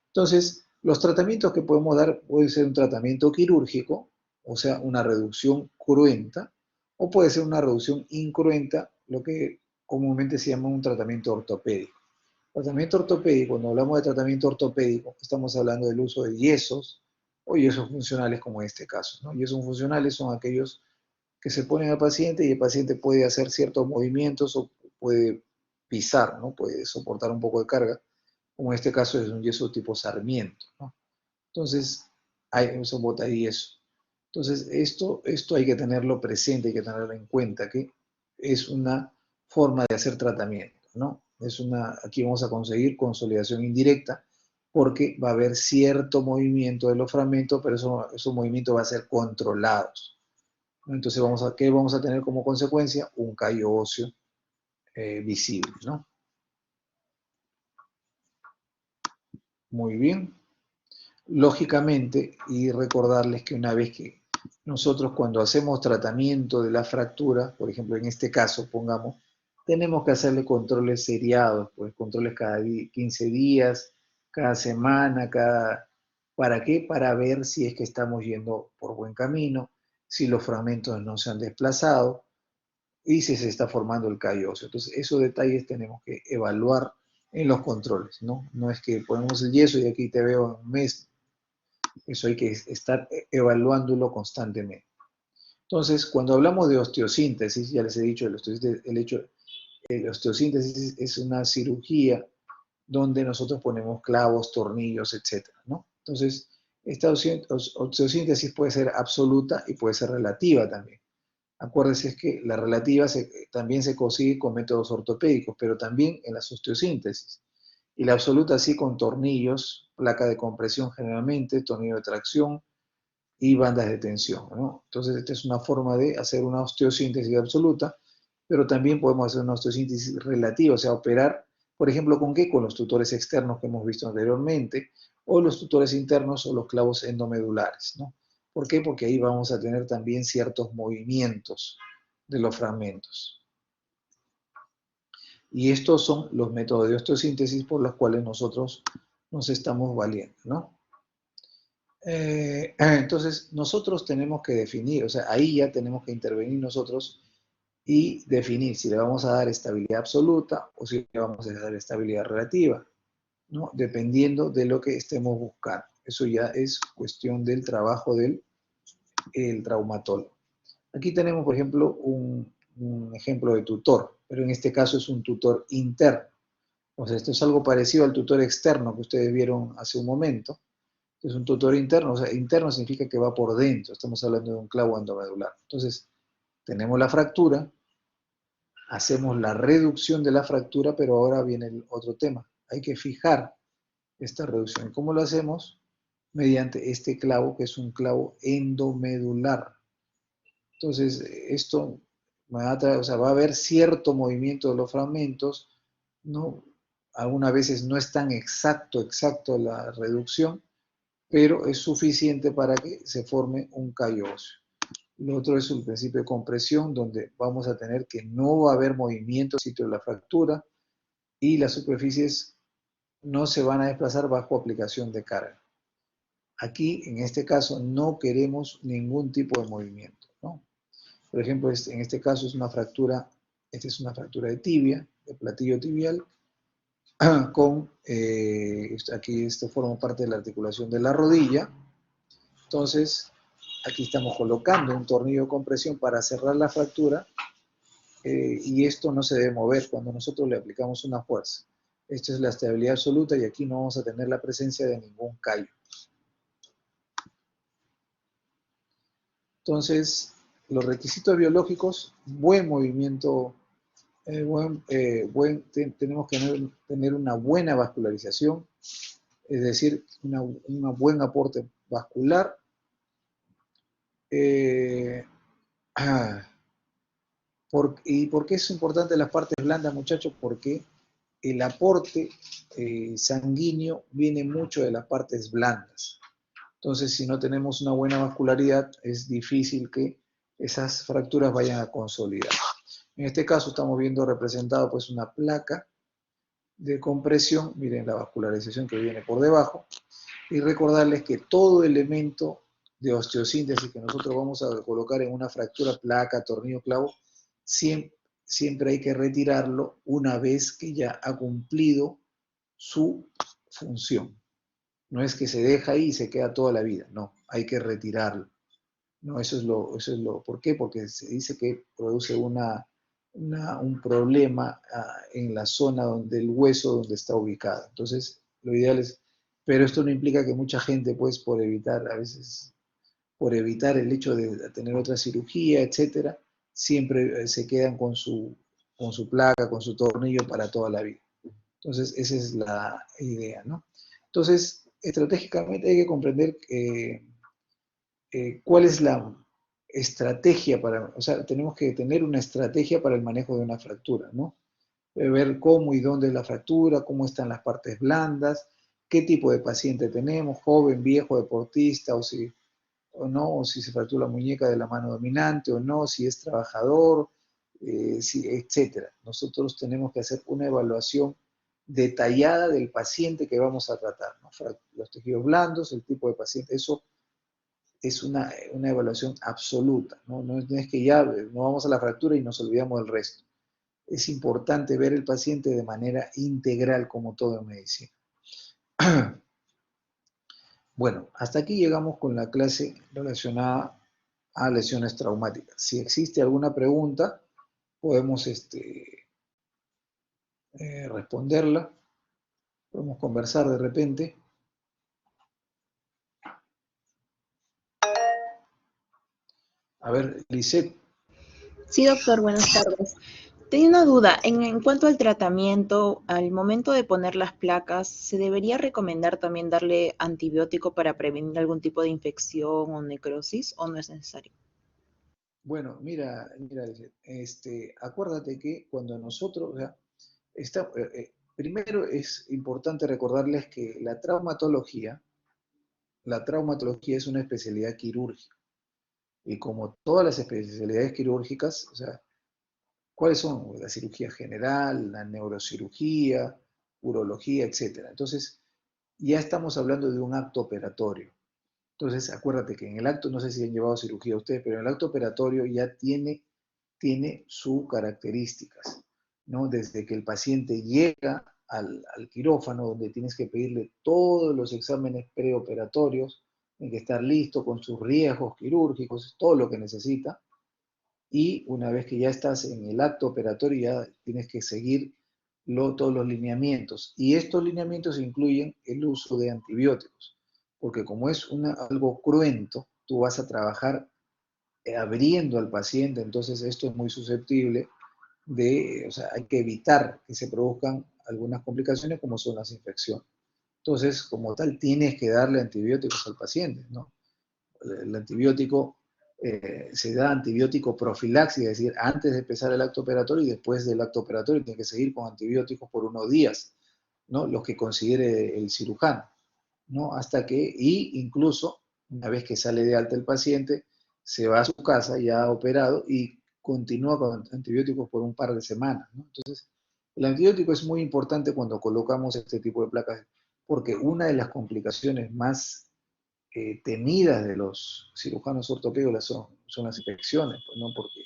Entonces, los tratamientos que podemos dar puede ser un tratamiento quirúrgico, o sea, una reducción cruenta, o puede ser una reducción incruenta, lo que comúnmente se llama un tratamiento ortopédico. Tratamiento ortopédico, cuando hablamos de tratamiento ortopédico, estamos hablando del uso de yesos o yesos funcionales como en este caso, ¿no? Yesos funcionales son aquellos que se ponen al paciente y el paciente puede hacer ciertos movimientos o puede pisar, ¿no? Puede soportar un poco de carga, como en este caso es un yeso tipo Sarmiento, ¿no? Entonces, son botas y yeso. Entonces, esto hay que tenerlo presente, hay que tenerlo en cuenta, que es una forma de hacer tratamiento, ¿no? Aquí vamos a conseguir consolidación indirecta, porque va a haber cierto movimiento de los fragmentos, pero esos movimientos van a ser controlados. Entonces, ¿qué vamos a tener como consecuencia? Un callo óseo visible, ¿no? Muy bien. Lógicamente, y recordarles que una vez que nosotros cuando hacemos tratamiento de la fractura, por ejemplo, en este caso, pongamos, tenemos que hacerle controles seriados, pues controles cada 15 días, cada semana, ¿para qué? Para ver si es que estamos yendo por buen camino, si los fragmentos no se han desplazado, y si se está formando el callo óseo. Entonces, esos detalles tenemos que evaluar en los controles, ¿no? No es que ponemos el yeso y aquí te veo en un mes. Eso hay que estar evaluándolo constantemente. Entonces, cuando hablamos de osteosíntesis, ya les he dicho, el osteosíntesis es una cirugía donde nosotros ponemos clavos, tornillos, etc., ¿no? Entonces, esta osteosíntesis puede ser absoluta y puede ser relativa también. Acuérdense que la relativa también se consigue con métodos ortopédicos, pero también en las osteosíntesis. Y la absoluta sí con tornillos, placa de compresión generalmente, tornillo de tracción y bandas de tensión, ¿no? Entonces, esta es una forma de hacer una osteosíntesis absoluta, pero también podemos hacer una osteosíntesis relativa, o sea, operar, por ejemplo, ¿con qué? Con los tutores externos que hemos visto anteriormente, o los tutores internos o los clavos endomedulares, ¿no? ¿Por qué? Porque ahí vamos a tener también ciertos movimientos de los fragmentos. Y estos son los métodos de osteosíntesis por los cuales nosotros nos estamos valiendo, ¿no? Entonces, nosotros tenemos que definir, o sea, ahí ya tenemos que intervenir nosotros y definir si le vamos a dar estabilidad absoluta o si le vamos a dar estabilidad relativa, ¿no? Dependiendo de lo que estemos buscando. Eso ya es cuestión del trabajo del traumatólogo. Aquí tenemos, por ejemplo, un ejemplo de tutor, pero en este caso es un tutor interno. O sea, esto es algo parecido al tutor externo que ustedes vieron hace un momento. Es un tutor interno, o sea, interno significa que va por dentro, estamos hablando de un clavo endomedular. Entonces, tenemos la fractura, hacemos la reducción de la fractura, pero ahora viene el otro tema. Hay que fijar esta reducción. ¿Cómo lo hacemos? Mediante este clavo, que es un clavo endomedular. Entonces, esto va a traer, o sea, va a haber cierto movimiento de los fragmentos, ¿no? Algunas veces no es tan exacto la reducción, pero es suficiente para que se forme un callo óseo. Lo otro es el principio de compresión, donde vamos a tener que no va a haber movimiento en el sitio de la fractura y las superficies no se van a desplazar bajo aplicación de carga. Aquí, en este caso, no queremos ningún tipo de movimiento, ¿no? Por ejemplo, en este caso es una fractura, esta es una fractura de tibia, de platillo tibial, con, aquí esto forma parte de la articulación de la rodilla. Entonces, aquí estamos colocando un tornillo de compresión para cerrar la fractura y esto no se debe mover cuando nosotros le aplicamos una fuerza. Esto es la estabilidad absoluta y aquí no vamos a tener la presencia de ningún callo. Entonces, los requisitos biológicos, buen movimiento, tenemos que tener una buena vascularización, es decir, un buen aporte vascular. ¿Y por qué es importante las partes blandas, muchachos? Porque el aporte sanguíneo viene mucho de las partes blandas. Entonces, si no tenemos una buena vascularidad, es difícil que esas fracturas vayan a consolidar. En este caso estamos viendo representado pues una placa de compresión, miren la vascularización que viene por debajo, y recordarles que todo elemento de osteosíntesis que nosotros vamos a colocar en una fractura, placa, tornillo, clavo, siempre hay que retirarlo una vez que ya ha cumplido su función. No es que se deja ahí y se queda toda la vida, no, hay que retirarlo. No, eso es lo, ¿por qué? Porque se dice que produce un problema en la zona donde el hueso donde está ubicado. Entonces, lo ideal es, pero esto no implica que mucha gente, pues, por evitar, a veces, por evitar el hecho de tener otra cirugía, etcétera, siempre se quedan con su placa, con su tornillo para toda la vida. Entonces, esa es la idea, ¿no? Entonces, estratégicamente hay que comprender cuál es la estrategia para, o sea, tenemos que tener una estrategia para el manejo de una fractura, ¿no? Ver cómo y dónde es la fractura, cómo están las partes blandas, qué tipo de paciente tenemos, joven, viejo, deportista, o no, o si se fractura la muñeca de la mano dominante o no, si es trabajador, etcétera. Nosotros tenemos que hacer una evaluación detallada del paciente que vamos a tratar, ¿no? Los tejidos blandos, el tipo de paciente, eso es una evaluación absoluta, ¿no? No es que ya no vamos a la fractura y nos olvidamos del resto. Es importante ver el paciente de manera integral, como todo en medicina. Bueno, hasta aquí llegamos con la clase relacionada a lesiones traumáticas. Si existe alguna pregunta, podemos responderla, podemos conversar de repente. A ver, Lisette. Sí, doctor, buenas tardes. Tenía una duda. En cuanto al tratamiento, al momento de poner las placas, ¿se debería recomendar también darle antibiótico para prevenir algún tipo de infección o necrosis o no es necesario? Bueno, mira, acuérdate que cuando nosotros, o sea, primero es importante recordarles que la traumatología es una especialidad quirúrgica. Y como todas las especialidades quirúrgicas, o sea, ¿cuáles son? La cirugía general, la neurocirugía, urología, etcétera. Entonces, ya estamos hablando de un acto operatorio. Entonces, acuérdate que en el acto, no sé si han llevado cirugía ustedes, pero en el acto operatorio ya tiene sus características, ¿no? Desde que el paciente llega al quirófano, donde tienes que pedirle todos los exámenes preoperatorios, tiene que estar listo con sus riesgos quirúrgicos, todo lo que necesita, y una vez que ya estás en el acto operatorio, ya tienes que seguir todos los lineamientos. Y estos lineamientos incluyen el uso de antibióticos, porque como es algo cruento, tú vas a trabajar abriendo al paciente, entonces esto es muy susceptible o sea, hay que evitar que se produzcan algunas complicaciones como son las infecciones. Entonces, como tal, tienes que darle antibióticos al paciente, ¿no? El antibiótico se da antibiótico profilaxis, es decir, antes de empezar el acto operatorio y después del acto operatorio tiene que seguir con antibióticos por unos días, ¿no? Los que considere el cirujano, ¿no? Y incluso, una vez que sale de alta el paciente, se va a su casa ya operado y continúa con antibióticos por un par de semanas, ¿no? Entonces, el antibiótico es muy importante cuando colocamos este tipo de placas, porque una de las complicaciones más temidas de los cirujanos ortopédicos son las infecciones, pues, ¿no? Porque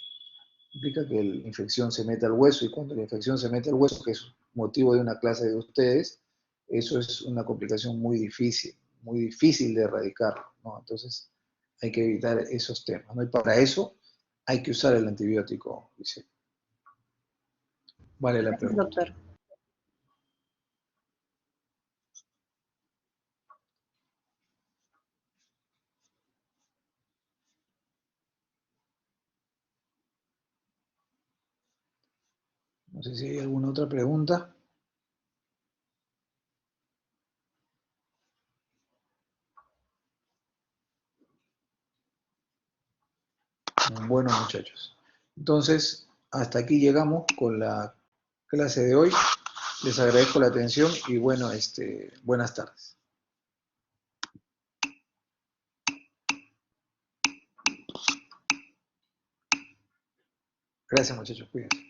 implica que la infección se mete al hueso y cuando la infección se mete al hueso, que es motivo de una clase de ustedes, eso es una complicación muy difícil de erradicar, ¿no? Entonces hay que evitar esos temas, ¿no? Y para eso hay que usar el antibiótico, dice. Vale la Gracias, pregunta. doctor. No sé si hay alguna otra pregunta. Bueno, muchachos. Entonces, hasta aquí llegamos con la clase de hoy. Les agradezco la atención y bueno, buenas tardes. Gracias, muchachos. Cuídense.